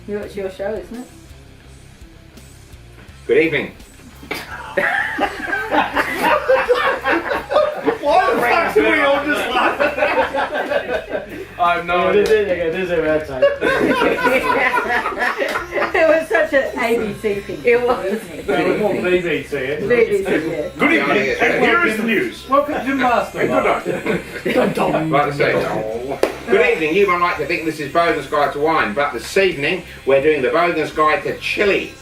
It's your show, isn't it? Good evening. Why the fuck do we all just laugh? I have no idea. There's our outtake. It was such an ABC thing. It was. It was more BBC, isn't it? BBC, yeah. Good evening, and here is the news. Welcome to Master. Like I say, good evening. You might like to think this is Bogans Guide to Wine, but this evening we're doing the Bogans Guide to Chili.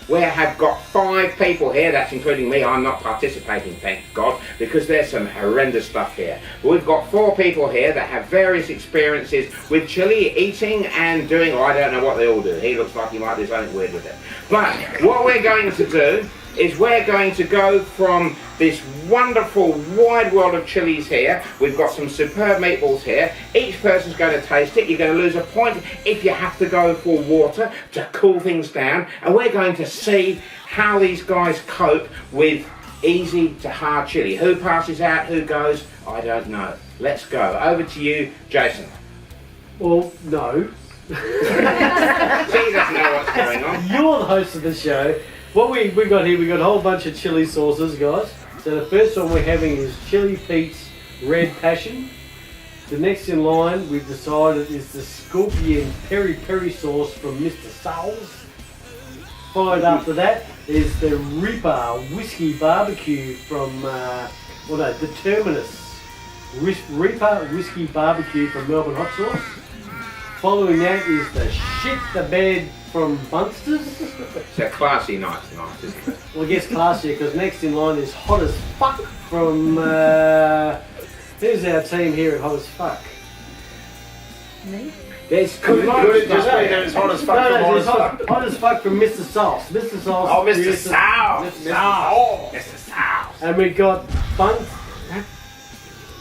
We have got 5 people here, that's including me. I'm not participating, thank God, because there's some horrendous stuff here. But we've got 4 people here that have various experiences with chili, eating and doing, I don't know what they all do. He looks like he might do something weird with it. But what we're going to do is we're going to go from this wonderful wide world of chilies here. We've got some superb meatballs here. Each person's going to taste it. You're going to lose a point if you have to go for water to cool things down. And we're going to see how these guys cope with easy to hard chili. Who passes out, who goes, I don't know. Let's go. Over to you, Jason. Well, no. See, he doesn't know what's going on. You're the host of the show. What we got here, we got a whole bunch of chili sauces, guys. So the first one we're having is Chili Pete's Red Passion. The next in line we've decided is the Scorpion Peri Peri sauce from Mr. Souls. Followed after that is the Reaper Whiskey Barbecue from, the Terminus. Reaper Whiskey Barbecue from Melbourne Hot Sauce. Following that is the Shit the Bed from Bunsters. It's a classy night tonight, isn't it? Well, I guess classier, because next in line is Hot as Fuck from, who's our team here at Hot as Fuck? Me? There's Could it just be that it's hot as fuck from Hot as Fuck? Hot as Fuck from Mr. Sauce. Mr. Sauce. Oh, Mr. Sauce. Mr. Sauce. Mr. Sauce. And we got Bunst.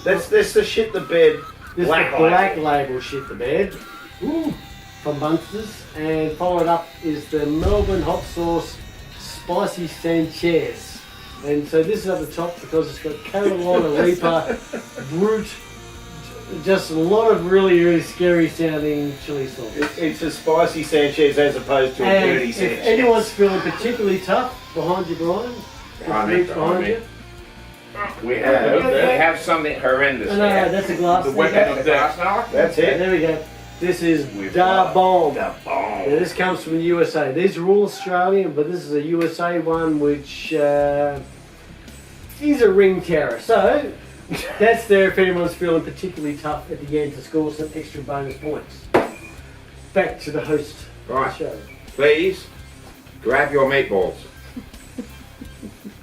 That's the shit the bed. This is the black label Shit the Bed. Ooh. From Bunsters. And followed up is the Melbourne Hot Sauce Spicy Sanchez. And so this is at the top because it's got Carolina Reaper, Brute, just a lot of really, really scary sounding chili sauce. It's a spicy Sanchez as opposed to a dirty Sanchez. If anyone's feeling particularly tough, behind you, Brian. Behind me. We have something horrendous No, here. that's a glass. The weapon of death. That's it. There we go. This is Da Bomb. Da Bomb. Now, this comes from the USA. These are all Australian, but this is a USA one which is a ring terror. So that's there if anyone's feeling particularly tough at the end to score some extra bonus points. Back to the host of the show. Please grab your meatballs.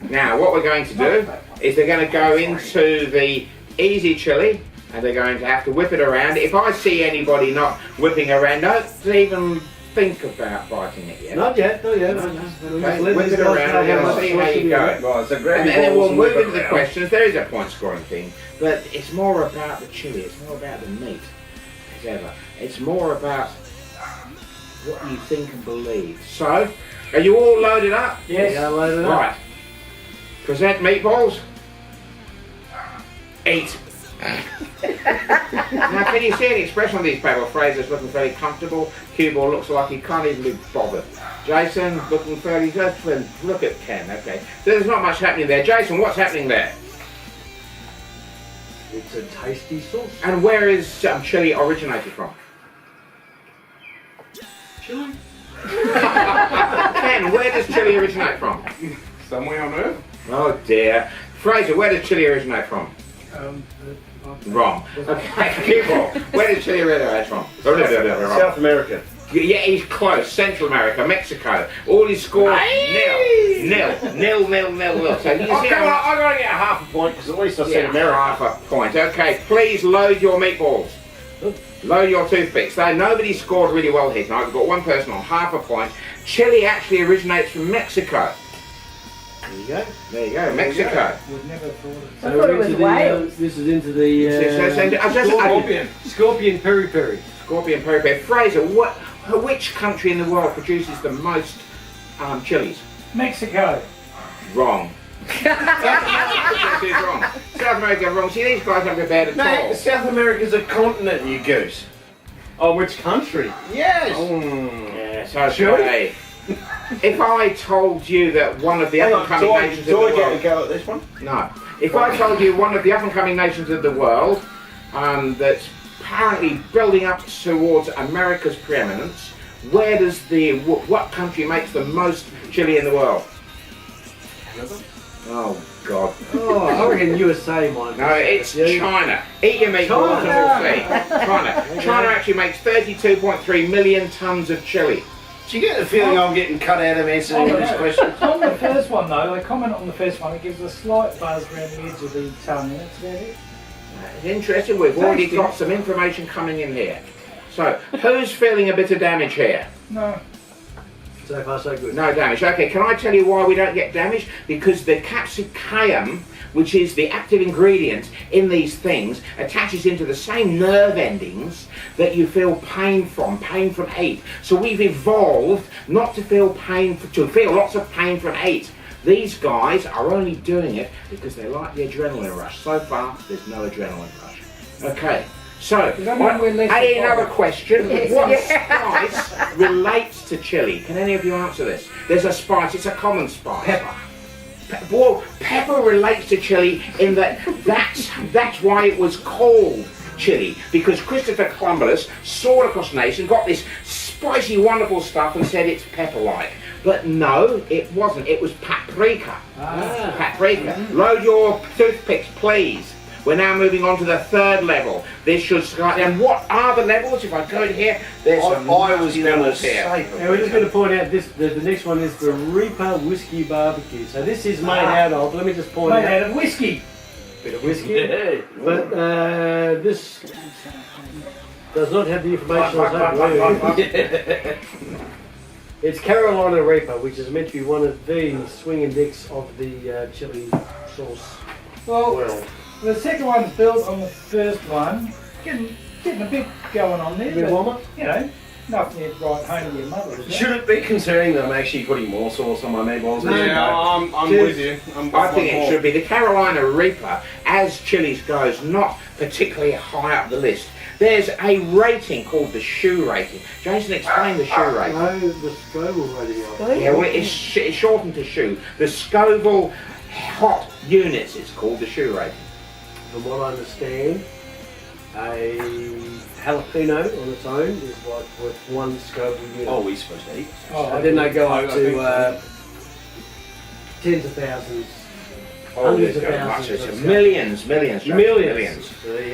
Now what we're going to do is they're going to go into the easy chili and they're going to have to whip it around. If I see anybody not whipping around, don't even think about biting it yet. Not yet. Okay, whip it around and we'll see how you go. Right, so grab And your then balls we'll move whip into the around. questions. There is a point scoring thing, but it's more about the chili, it's more about the meat as ever. It's more about what you think and believe. So, are you all loaded up? Yes. Yeah, loaded up. Right. Present meatballs. Eat. Now, can you see any expression on these people? Fraser's looking fairly comfortable. Cue-ball looks like he can't even be bothered. Jason looking fairly good. Look at Ken. Okay, so there's not much happening there. Jason, what's happening there? It's a tasty sauce. And where is chili originated from? Chili? Ken, where does chili originate from? Somewhere on Earth? Oh dear. Fraser, where does chili originate from? Wrong. Okay, Cue-ball, where does chili originate from? South America. Yeah, he's close. Central America, Mexico. All his scores nil. So you see Come on, I gotta get half a point because at least I said America. half a point. Okay, please load your meatballs. Load your toothpicks. Now, nobody scored really well here tonight. We've got one person on half a point. Chili actually originates from Mexico. There you go. There you go, Mexico. We've never thought of I thought it was Wales. This is into the Scorpion Peri Peri. Scorpion Peri Peri. Fraser, which country in the world produces the most chilies? Mexico. Wrong. South wrong. South America wrong. See, these guys aren't prepared at all. No, South America's a continent, you goose. Oh, which country? Yes. Yeah. Right, okay. If I told you that one of the up-and-coming nations of the world... Do I get a go at this one? No. If I told you one of the up-and-coming nations of the world that's apparently building up towards America's preeminence, where does what country makes the most chili in the world? Canada? Oh, God. Oh, I reckon USA, mine. No, it's China. Eat your meatballs and we'll see. China. China actually makes 32.3 million tons of chili. Do you get the feeling I'm getting cut out of answering this question? On the first one though, they comment on the first one, it gives a slight buzz around the edge of the tongue, and that's about it. It's interesting, we've already got some information coming in here. So, who's feeling a bit of damage here? No. So far, so good. No damage. Okay, can I tell you why we don't get damage? Because the capsicum, which is the active ingredient in these things, attaches into the same nerve endings that you feel pain from heat. So we've evolved not to feel pain, to feel lots of pain from heat. These guys are only doing it because they like the adrenaline rush. So far, there's no adrenaline rush. Okay. So, another question. What spice relates to chili? Can any of you answer this? There's a spice, it's a common spice. Pepper. Well, pepper relates to chili in that's why it was called chili. Because Christopher Columbus soared across the nation, got this spicy, wonderful stuff and said it's pepper-like. But no, it wasn't. It was paprika. Paprika. Load your toothpicks, please. We're now moving on to the third level. This should start. And what are the levels? If I go in here, there's some levels here. Now we're just going to point out this. The next one is the Reaper Whiskey Barbecue. So this is made out of. Let me just point out. Made out of whiskey. Bit of whiskey. But this does not have the information on that. It's Carolina Reaper, which is meant to be one of the swinging dicks of the chili sauce world. The second one's built on the first one, getting a bit going on there. A bit warmer? You know, nothing you'd write home to your mother. Should it be concerning that I'm actually putting more sauce on my meatballs? Yeah, I'm with you. I think it should be the Carolina Reaper, as chilies goes, not particularly high up the list. There's a rating called the shoe rating. Jason, explain the shoe rating. No, the Scoville rating. Yeah, well, it's shortened to shoe. The Scoville hot units, it's called the shoe rating. From what I understand, a jalapeno on its own is like with one Scoville unit. Oh, we're supposed to eat. And then they go up to tens of thousands, hundreds of thousands. Millions. So there you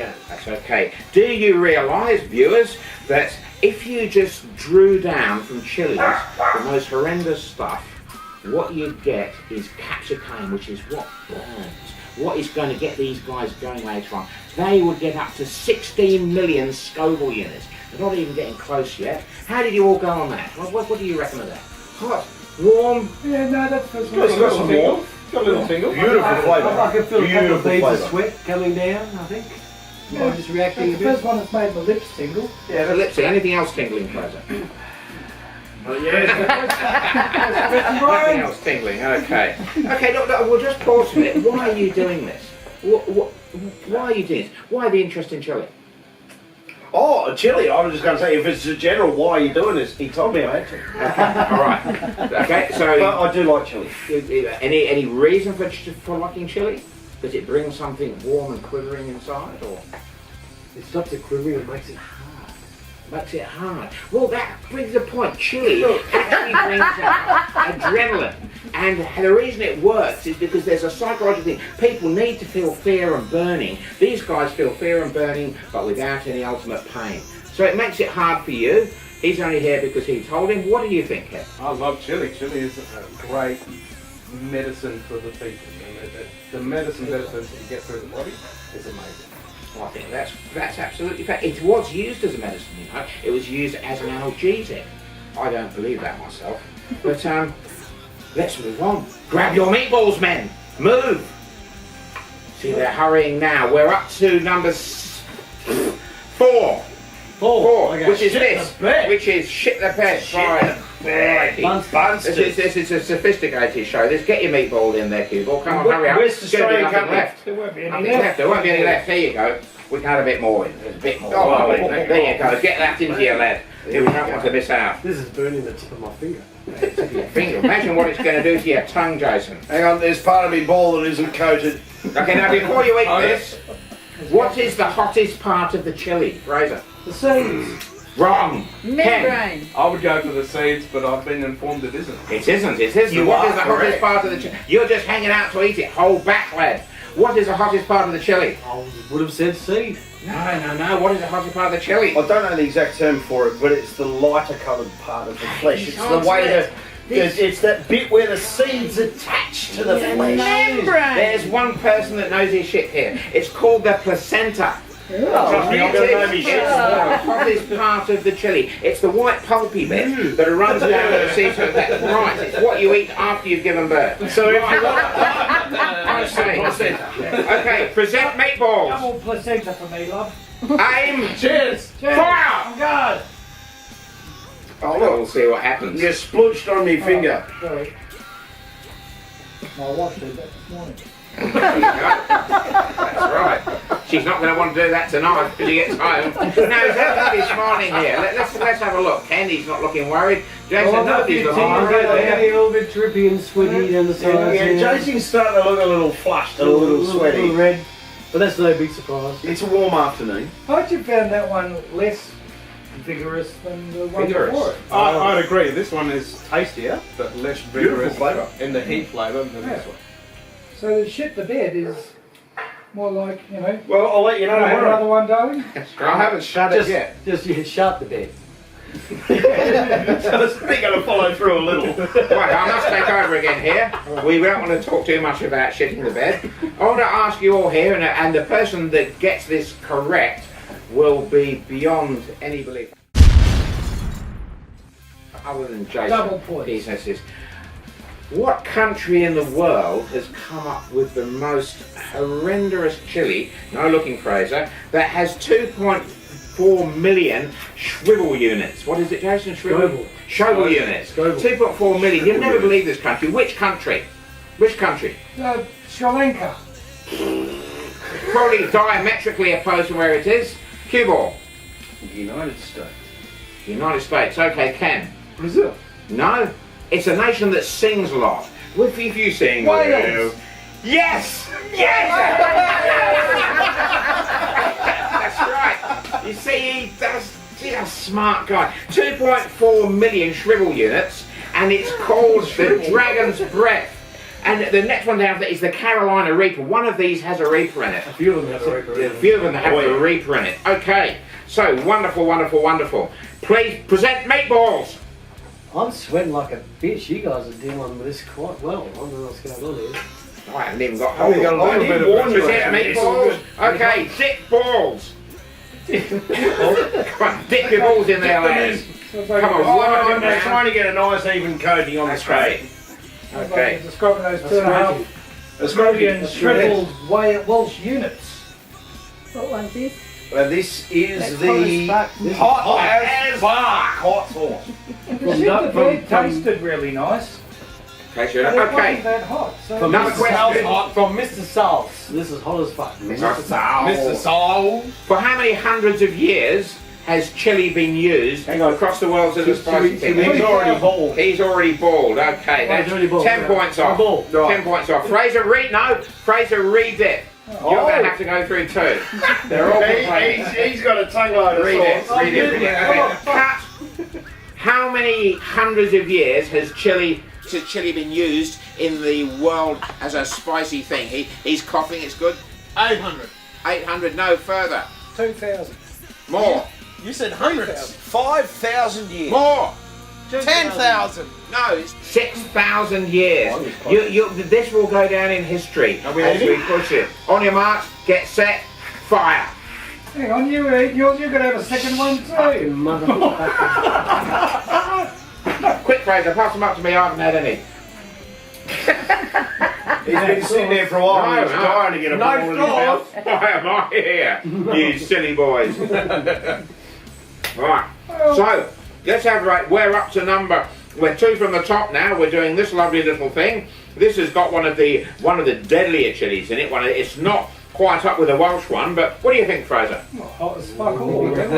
go. That's okay. Do you realise, viewers, that if you just drew down from chilies the most horrendous stuff, what you get is capsicum, which is what burns. What is going to get these guys going later on? They would get up to 16 million Scoville units. They're not even getting close yet. How did you all go on that? What do you reckon of that? Hot, warm? Yeah, no, that's It's got some warm. Got a little tingle. Beautiful flavour. I can feel a couple of beads of sweat coming down, I think. Yeah, I'm just reacting a the bit. first one that's made my lips tingle. Yeah, the lips. Anything else tingling, Fraser? Nothing else tingling, okay. Okay, look, we'll just pause a bit. Why are you doing this? Why are you doing this? Why the interest in chili? Oh, chili. I was just going to say, if it's a general, why are you doing this? He told me I had to. Okay, alright. Okay, so... But I do like chili. Any reason for liking chili? Does it bring something warm and quivering inside, or...? It stops it quivering and makes it hard. Makes it hard. Well, that brings the point. Chili actually brings out adrenaline. And the reason it works is because there's a psychological thing. People need to feel fear and burning. These guys feel fear and burning, but without any ultimate pain. So it makes it hard for you. He's only here because he told him. What do you think, Kev? I love chili. Chili is a great medicine for the people. And the medicine that it does to get through the body is amazing. I think that's absolutely fair. It was used as a medicine, you know. It was used as an analgesic. I don't believe that myself. But let's move on. Grab your meatballs, men. Move. See, they're hurrying now. We're up to number 4. Okay. Which is this. Which is shit the bed. This is a sophisticated show. Let's get your meatball in there, Cuba. Come on, hurry up. Where's the Australian company? Left. There won't be any Nothing left. There won't be any left. There you go. We can add a bit more in. There's a bit more. There you go. Get that into your lead. We don't want to miss out. This is burning the tip of my finger. Finger. Imagine what it's going to do to your tongue, Jason. Hang on, there's part of me ball that isn't coated. Okay, now before you eat this, what is the hottest part of the chili, Fraser? The seeds. Wrong. Ken. Membrane. I would go for the seeds, but I've been informed it isn't. It isn't. What is the hottest part of the chili? You're just hanging out to eat it. Hold back, lad. What is the hottest part of the chili? I would have said seed. No. What is the hottest part of the chili? I don't know the exact term for it, but it's the lighter coloured part of the flesh. It's the way to. It's that bit where the seeds attach to the flesh. Membrane. There's one person that knows his shit here. It's called the placenta. Trust me, I'm going to know me It's shit. the hottest part of the chili. It's the white pulpy bit that runs down the seeds of that. Right, it's what you eat after you've given birth. So if you want I'm saying. Okay, present meatballs. Double placenta for me, love. Aim. cheers. Fire. Oh, God. Oh We'll look, see what happens. you splooched on me finger. Sorry. My wife did that this morning. There you go. That's right. She's not going to want to do that tonight when she gets home. No, nobody's smiling here. Let's have a look. Candy's not looking worried. Jason, nobody's looking worried. A little bit drippy and sweaty down the sides. Yeah, Jason's starting to look a little flushed, a little sweaty. little red. But that's no big surprise. It's a warm afternoon. How'd you found that one less vigorous than the one Vigorous. before it? I'd agree. This one is tastier, but less vigorous flavour. in the heat flavour than this one. So the shit the bed is more like, you know, Well, I'll let you know have tomorrow. another one, darling? I haven't shut it yet. Just you shut the bed. So they're going to follow through a little. Right, I must take over again here. We don't want to talk too much about shitting the bed. I want to ask you all here, and the person that gets this correct will be beyond any belief. Other than Jason. Double points. He says this. What country in the world has come up with the most horrendous chili, no looking Fraser, that has 2.4 million shrivel units? What is it, Jason? Shrivel units. Scoville. 2.4 million. You'll never believe this country. Which country? Which country? Sri Lanka. Probably diametrically opposed to where it is. Cue ball. United States. United States. Okay, Ken. Brazil. No. It's a nation that sings a lot. If you sing, Wales. Yes! Yes! That's right. You see, he's a smart guy. 2.4 million shrivel units, and it's called the Dragon's Breath. And the next one down is the Carolina Reaper. One of these has a Reaper in it. A few of them have a reaper. A few of them have a Reaper in it. Okay, so wonderful, wonderful, wonderful. Please present meatballs. I'm sweating like a bitch. You guys are dealing with this quite well. I don't know what's going on here. I haven't even got Only got a little bit of present meatballs. Okay, dip balls. Come on, dip your balls in there, lads. Come on, I'm just trying to get a nice even coating on the straight. Okay. Describing those That's 2.5 million shriveled Welsh units. What one's this? This is That's the hot hot as fuck hot sauce. The shit the bed tasted really nice. Okay, But sure. it wasn't Okay. that hot. So From Another Mr. question. Sal's hot. From Mr. Sal's. This is hot as fuck. Mr. Saul. For how many hundreds of years has chili been used across the world as a spicy thing? He's already bald. He's already bald. Okay, that's already bald. 10 points off. Bald. 10 points off. Fraser, read it. You're going to have to go through two. They're all complaining. He's got a tongue load of Read it. sauce. Read it. Okay, cut. How many hundreds of years has chili been used in the world as a spicy thing? He's coughing. It's good. 800. 800. No further. 2,000. More. You said hundreds. 5,000 years. More. 10,000. No, it's 6,000 years. This will go down in history as we push it. On your marks, get set, fire. Hang on, you're going to have a second one too. Fucking motherfucker. Quick, Fraser, pass them up to me. I haven't had any. He's been sitting there for a while. No, He's no. dying to get a ball in his mouth. Why am I here? You silly boys. Right. So, let's have we're up to we're two from the top now. We're doing this lovely little thing. This has got one of the deadlier chilies in it. It's not quite up with the Welsh one, but what do you think, Fraser? Hot as fuck all. Jason,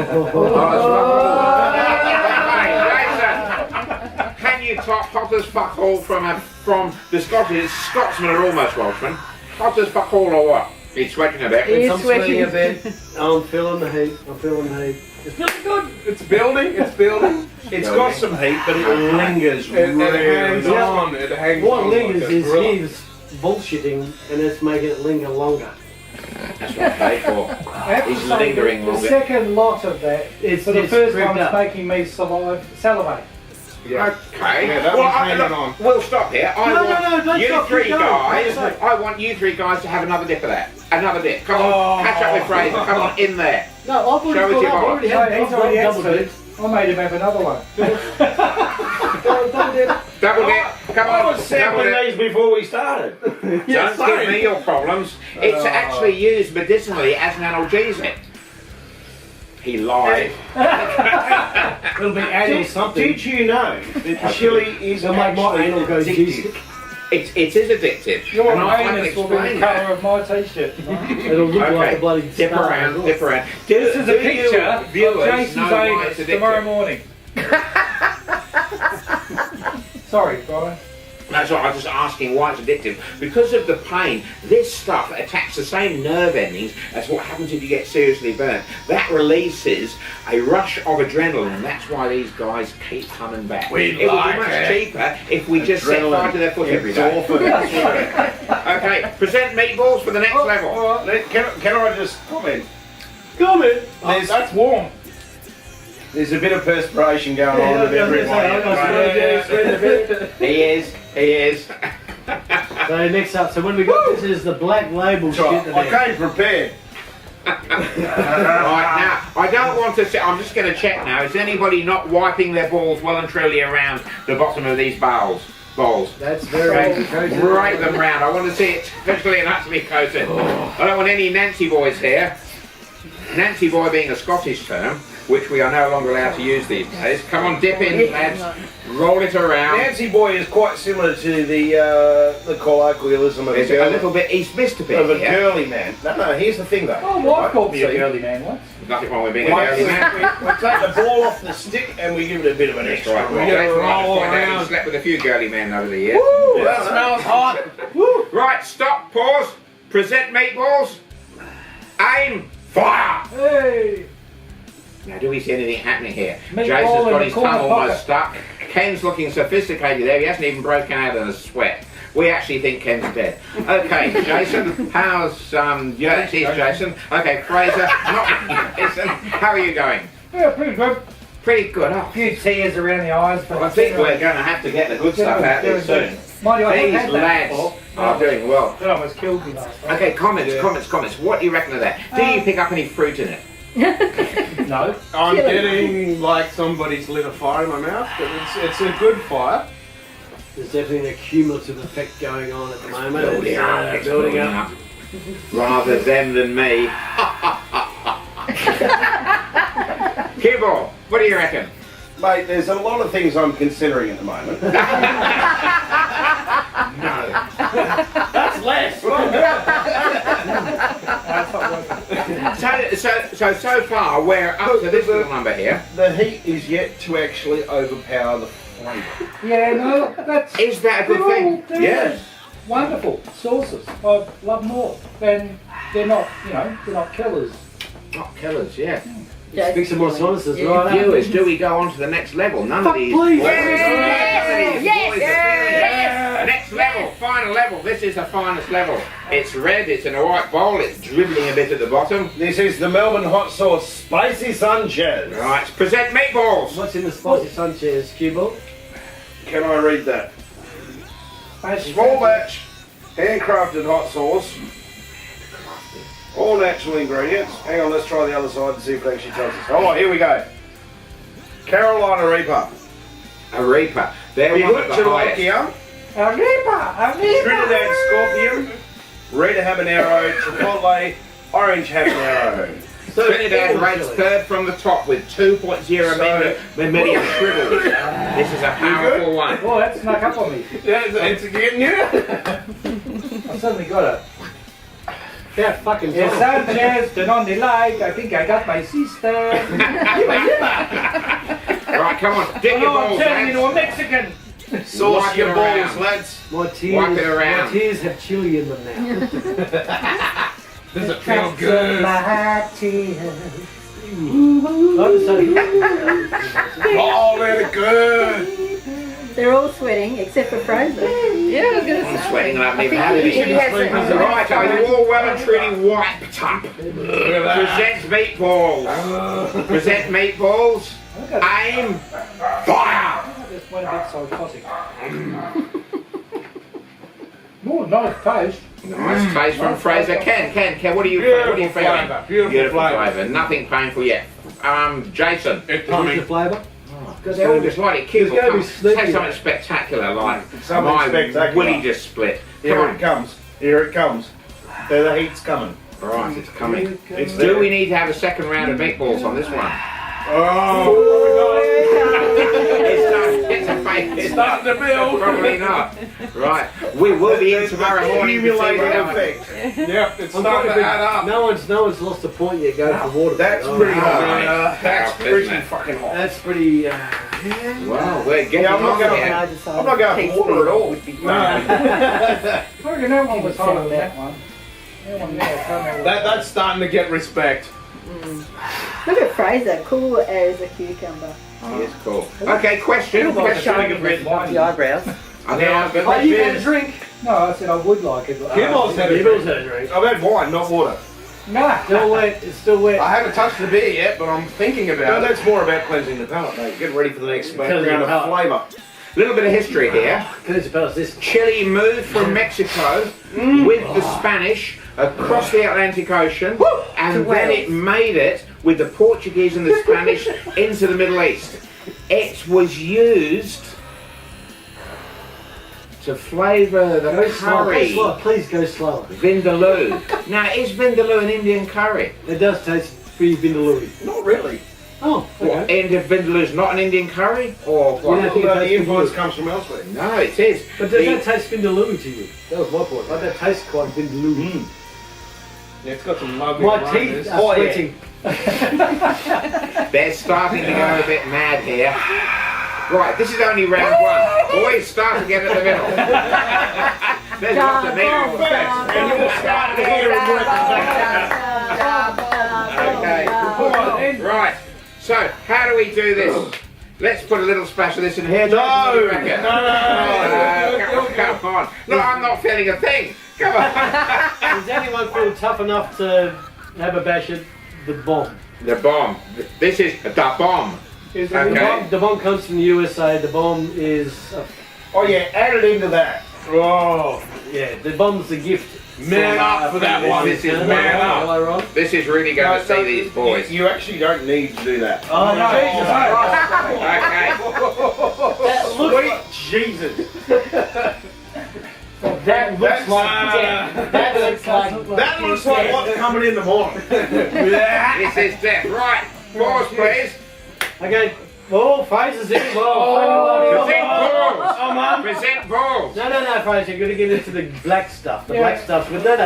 can you top hot as fuck all from the Scottish? Scotsmen are almost Welshmen. Hot as fuck all or what? He's sweating a bit. He's I'm sweating a sweating. bit. I'm feeling the heat. I'm feeling the heat. It's feeling good. It's building. It's building. It's got some heat, but it lingers It really hangs on. It hangs What on lingers like a is gorilla. his bullshitting, and it's making it linger longer. That's what I paid for. I have to He's say lingering the longer. second lot of that, It's- for the it's first creeped one, it's up. making me salivate. Yeah. Okay. Yeah, that well, one's hanging on. we'll stop here. I No, want no, don't you stop, three keep going. guys. Don't I want you three guys to have another dip of that. Another dip. Come on, catch up with Fraser. Come on, in there. No, I've already Show us got your up. bar. Already No, had he's already had double two. dip. I made him have another one. Double dip. Double dip. Come I on, was double sampling dip. these before we started. Don't give me your problems. It's actually used medicinally as an analgesic. He lied. It'll be anal something. Did you know that chili is It'll make my actually anal go addictive? juicy. It is addictive. Your and I can anus will be the explain that. colour of my t-shirt. It'll look like Okay, a bloody dip star. around, dip around. This is a picture of viewers Jason's know why it's anus tomorrow addictive? morning. Sorry, Brian. That's what I was just asking why it's addictive. Because of the pain, this stuff attacks the same nerve endings as what happens if you get seriously burnt. That releases a rush of adrenaline, and that's why these guys keep coming back. We it would like be much it. cheaper if we just set fire to their foot every day. Endorphin. Okay, present meatballs for the next level. All right, can I just comment? Comment. That's warm. There's a bit of perspiration going on with everybody. He is. So next up, so when we got this is the black label That's right, shit. I came prepared. Right, now, I don't want to say, I'm just going to check now. Is anybody not wiping their balls well and truly around the bottom of these bowls? That's very Okay, break them round. I want to see it totally and utterly coated. I don't want any Nancy boys here. Nancy boy being a Scottish term, which we are no longer allowed to use these days. Come on, dip in, lads. Roll it around. Nancy boy is quite similar to the colloquialism of There's a little bit East Mister bit of a here. girly man. No, here's the thing though. Oh, wife called me a See? girly man once. Nothing wrong with being a girly man. We take the ball off the stick and we give it a bit of an That's extra. right. We Well, go that's right. roll Point out around. you slept with a few girly men over the years. That smells hot. Right, stop, pause, present meatballs, aim, fire! Hey! Now, do we see anything happening here? Meatball Jason's in got the his corner tongue almost pocket. stuck. Ken's looking sophisticated there. He hasn't even broken out in a sweat. We actually think Ken's dead. Okay, Jason, how's, yeah, it is Jason. Okay, Fraser, not Jason. How are you going? Yeah, pretty good. Pretty good. A Oh, few tears around the eyes. But I think we're going to have to get the good stuff out there soon. Mind you, I haven't These had that lads before. are doing well. That almost killed me last time. Okay, comments. What do you reckon of that? Do you pick up any fruit in it? No. I'm getting like somebody's lit a fire in my mouth, but it's a good fire. There's definitely a cumulative effect going on at the moment. Building up, It's, building up. Rather them than me. Kibble, what do you reckon? Mate, there's a lot of things I'm considering at the moment. That's less. So far we're up to this little number here. The heat is yet to actually overpower the flavour. Yeah, no, that's... Is that a good thing? Yes. Wonderful sauces. I love them all. And they're not, they're not killers. Not killers, yeah. Speak some more sinuses, Yeah. right? Viewers, do we go on to the next level? None of these please. boys. None of these Yes. boys are feeling it. Next level, final level. This is the finest level. It's red, it's in a white bowl, it's dribbling a bit at the bottom. This is the Melbourne hot sauce spicy Sanchez. Right, present meatballs. What's in the spicy Sanchez, Cubo? Can I read that? Small batch, handcrafted hot sauce. All natural ingredients. Hang on, let's try the other side and see if it actually tells us. Oh, here we go. Carolina Reaper. A Reaper. They're one of the highest. Trinidad Scorpion. Rita Habanero. Chipotle. Orange Habanero. Trinidad rates third from the top with 2.0 million shrivels. This is a powerful one. Oh, that snuck up on me. Yeah, it's getting you. I suddenly got About fucking Yeah, time. Sanchez, turn on the light. I think I got my sister. Right, come on, dig your Oh, I'm balls, turning into a lads. Mexican. Sauce Wipe your it balls, around. lads. My Wipe tears, it around. my tears have chili in them now. Does it feel good? My tears. I'm saying, Oh, they're good. They're all sweating except for Fraser. Yeah, I was going to I'm say. sweating and I haven't I even think had he any. has it. Right, are you all well and truly wiped up? Look at that. Present meatballs. Present meatballs. Aim. Fire. Just went a bit psychotic. Oh, nice taste. Nice taste from Fraser. Ken, what are you feeling? flavour, beautiful flavour. Nothing painful yet. Jason. It's what's the coming. flavour? Because they're all just like it. Cute. There's gotta be Say sneaky. something spectacular, like Something my spectacular. willy just split. Come Here it on. comes. Here it comes. The heat's coming. Right, it's coming. It's Do there. we need to have a second round of meatballs on this one? Oh, It's a fake. it's starting to build. Probably not. Right. We will be in tomorrow morning to see what Accumulating happens. effect. Yep, it's I'm starting to quite add up. No one's lost a point yet going for water. That's Oh, pretty no. hot. That's Tough, isn't pretty it? fucking hot. That's pretty. Wow, we're getting Yeah, I'm not on gonna- here. I'm not going for water at all. No, I reckon that one was hotter than that one. That one there, come here. that's starting to get respect. Look at Fraser, cool as a cucumber. He is cool. Okay, question. Showing a red wine. The eyebrows. I think I was Oh, going you had a to drink. No, I said I would like it. Kimmel's had a Kimmel's drink. had a drink. I've had wine, not water. Nah. Still wet. It's still wet. I haven't touched the beer yet, but I'm thinking No, about it. that's more about cleansing the palate, mate. Get ready for the next Cleansing round the of palate. flavour. little bit of history here. Can you tell us this? Chile moved from Mexico with the Spanish across the Atlantic Ocean, and then it made it with the Portuguese and the Spanish into the Middle East. It was used to flavour the Go slow. Go curry. slow. Please go slower. Vindaloo. Now, is Vindaloo an Indian curry? It does taste pretty vindaloo. Not really. Oh, What, okay. Indian Vindaloo's not an Indian curry? Or what? You don't think it Well, the tastes influence vindaloo? comes from elsewhere. No, it is. But does The- that taste vindaloo to you? That was my point. Like that tastes quite vindaloo. Yeah, it's got some lovely My aromas. teeth Oh, are yeah. sweating. They're starting to go a bit mad here. Right, this is only round one. Boys, start again at the middle. There's lots of meatballs. And you'll start here and work Okay. Right. So, how do we do this? Let's put a little splash of this in here. No! What do you reckon? No! Come on. No, I'm not feeling a thing. Come on. Does anyone feel tough enough to have a bash at the bomb? The bomb. This is the bomb. Is it Okay. The bomb comes from the USA. The bomb is, Oh yeah, add it into that. Oh, yeah, the bomb's a gift. man up for that one. This is Am man I up. wrong? This is really going to see these boys. You actually don't need to do that. Oh, no. Okay. Jesus. That looks like death. That looks like That looks like what's coming in the morning. This is death. Right. Pause, please. Okay. Oh, Fraser's in. Present Whoa. balls. Present balls. No, Fraser, you're going to get into the black stuff. The black stuff's good. No.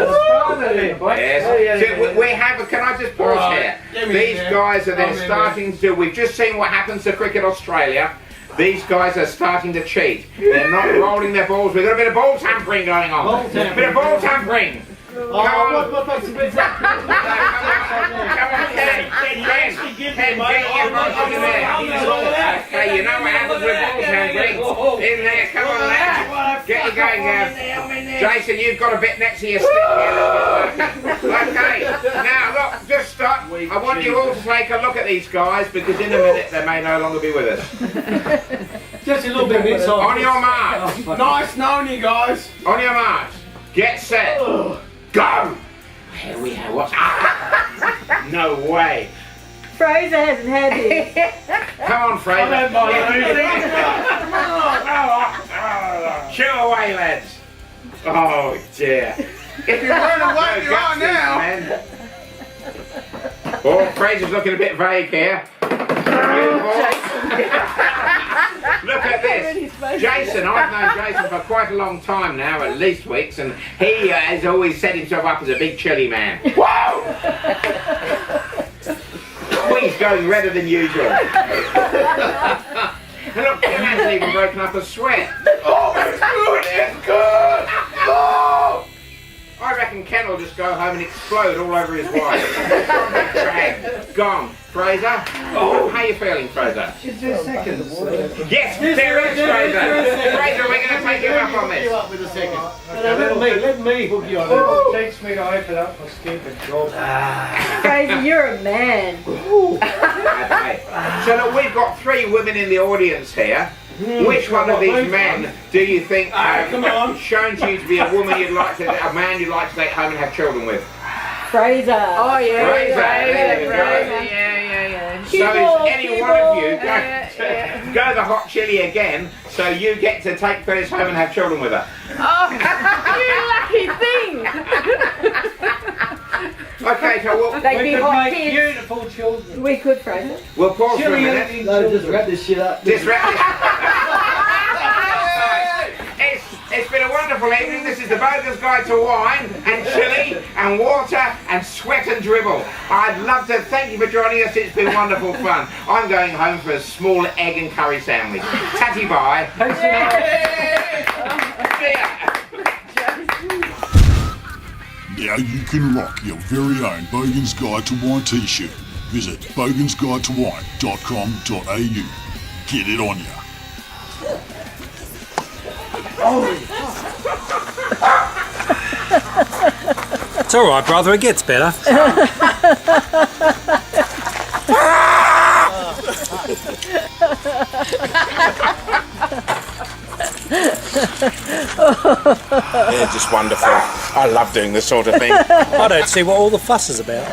Yes. So we have. Can I just pause Right. here? Give me These there. guys are then I'm in starting to. We've just seen what happens to Cricket Australia. These guys are starting to cheat. They're not rolling their balls. We've got a bit of ball tampering going on. Ball tampering. Bit of ball tampering. Oh, what makes it better? Come on, Ken, get your balls in there. Okay, you know what happens with ball tampering. In there, come on, lads. Get you going, Gav. Jason, you've got a bit next to your stick here. Okay, now look, just stop. I want you all to take a look at these guys because in a minute they may no longer be with us. Just a little bit inside. On your mark. Nice knowing you guys. On your mark. Get set. Go. Here we have what's no way. Fraser hasn't had his. Come on, Fraser. Chew away, lads. Oh dear. If you run away, you are now. Man. Oh, Fraser's looking a bit vague here. Look at this. Jason, I've known Jason for quite a long time now, at least weeks, and he has always set himself up as a big chilli man. Whoa! He's going redder than usual. And look, Kim hasn't even broken up a sweat. Oh, it's good, it's good! Oh! I reckon Ken will just go home and explode all over his wife. Gone. Fraser? Oh, how you feeling, Fraser? Just 2 seconds. Yes, there is Fraser. Fraser, we're going to take you up on this. Up with a second. Let me hook you on. It takes me to open up my stupid job. Fraser, you're a man. Okay. So look, we've got 3 women in the audience here. Which one of these men do you think shown to you to be a woman a man you'd like to take home and have children with? Fraser. Oh yeah. Fraser. Yeah. So is any one of you go the hot chili again, so you get to take Phyllis home and have children with her? Oh, you lucky thing. Okay, so They'd We be could hot make kids. beautiful children. We could, Fraser. we'll pause for a Chili minute. eating No, just children. wrap this shit up. It's been a wonderful evening. This is the Bogans Guide to Wine and Chili and Water and Sweat and Dribble. I'd love to thank you for joining us. It's been wonderful fun. I'm going home for a small egg and curry sandwich. Tatty bye. See ya. Now you can rock your very own Bogans Guide to Wine t-shirt. Visit bogansguidetowine.com.au. Get it on ya. It's alright, brother, it gets better. They're just wonderful. I love doing this sort of thing. I don't see what all the fuss is about.